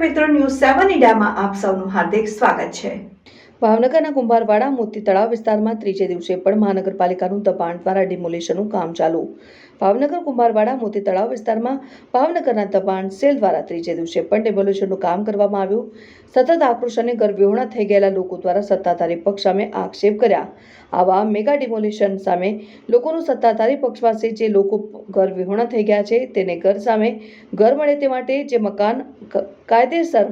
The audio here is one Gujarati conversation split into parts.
મિત્રો, ન્યૂઝ 7 ઇન્ડિયામાં આપ સૌનું હાર્દિક સ્વાગત છે। ભાવનગરના કુંભારવાડા મોતી તળાવ વિસ્તારમાં ત્રીજે દિવસે પણ મહાનગરપાલિકાનું દબાણ દ્વારા ડિમોલિશનનું કામ ચાલુ। ભાવનગર કુંભારવાડા મોતી તળાવ વિસ્તારમાં ભાવનગરના દબાણ સેલ દ્વારા ત્રીજે દિવસે પણ ડિમોલિશનનું કામ કરવામાં આવ્યું। સતત આક્રોશ અને ઘરવિહોણા થઈ ગયેલા લોકો દ્વારા સત્તાધારી પક્ષ સામે આક્ષેપ કર્યા। આવા મેગા ડિમોલિશન સામે લોકોનું સત્તાધારી પક્ષ પાસે જે લોકો ઘરવિહોણા થઈ ગયા છે તેને ઘર સામે ઘર મળે તે માટે જે મકાન કાયદેસર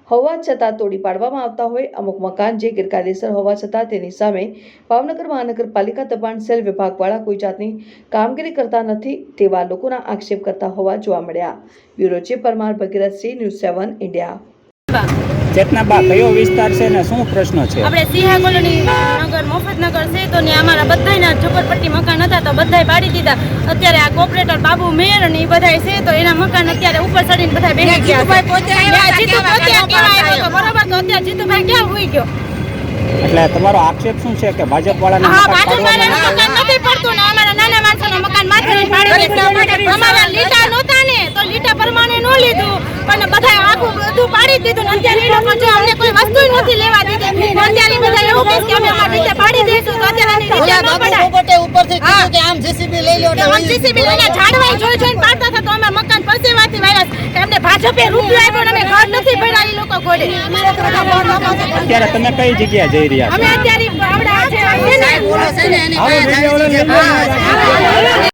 હોવા છતાં તોડી પાડવામાં આવતા હોય, અમુક મકાન જે ગેરકાયદેસર હોવા છતાં તેની સામે ભાવનગર મહાનગરપાલિકા દબાણ સેલ વિભાગવાળા કોઈ જાતની કામગીરી કરતા નથી તેવા લોકોના આક્ષેપ કરતા હોવા જોવા મળ્યા। Bureau chief Parmar Bhagirathsinh, news 7 India. Chetnaba, કયો વિસ્તાર છે ને શું પ્રશ્ન છે? આપણે સિંહા કોલોની નગર મફતનગર છે તો ને અમારા બધાયના ઝુંપડપટ્ટી મકાન હતા તો બધાય પાડી દીધા। અત્યારે આ કોર્પોરેટર બાબુ મેયર અને એ બધાય છે તો એના મકાન અત્યારે ઉપર ચડીને બધા બેસી ગયા છે। બરોબર, તો અત્યારે જીતુભાઈ ક્યાં હોઈ ગયો? એટલે તમારો આક્ષેપ શું છે કે ભાજપ વાળાના મકાન નથી પડતું ને અમારા નાના માણસોના મકાન માથે પાડી દીધા। અમારા લીટા નહોતા ને તો લીટા પ્રમાણે ન લીધું પણ બધા આખું બધું પાડી દીધું ને અત્યારે એ લોકો જો અમને કોઈ વસ્તુ નથી લેવા દીધી। અત્યારે બધા એવું કહે કે અમે અમારી રીતે પાડી દઈશું તો અત્યારે રીતે ન પડાય। ઉપરથી કીધું કે આમ જીસીબી લઈ લો તો આમ જીસીબી લઈને ઝાડવાઈ જોઈને પાડતા હતા તો અમારા મકાન પરસેવાથી વાયરસ એમને ભાજપે રૂપિયો આપ્યો ને અમે ઘર નથી ભર્યા એ લોકો ઘોડે। અત્યારે તમે કઈ જગ્યાએ જઈ રહ્યા છો? અમે અત્યારે આવડા છે ને બોલો છે ને એની પાસે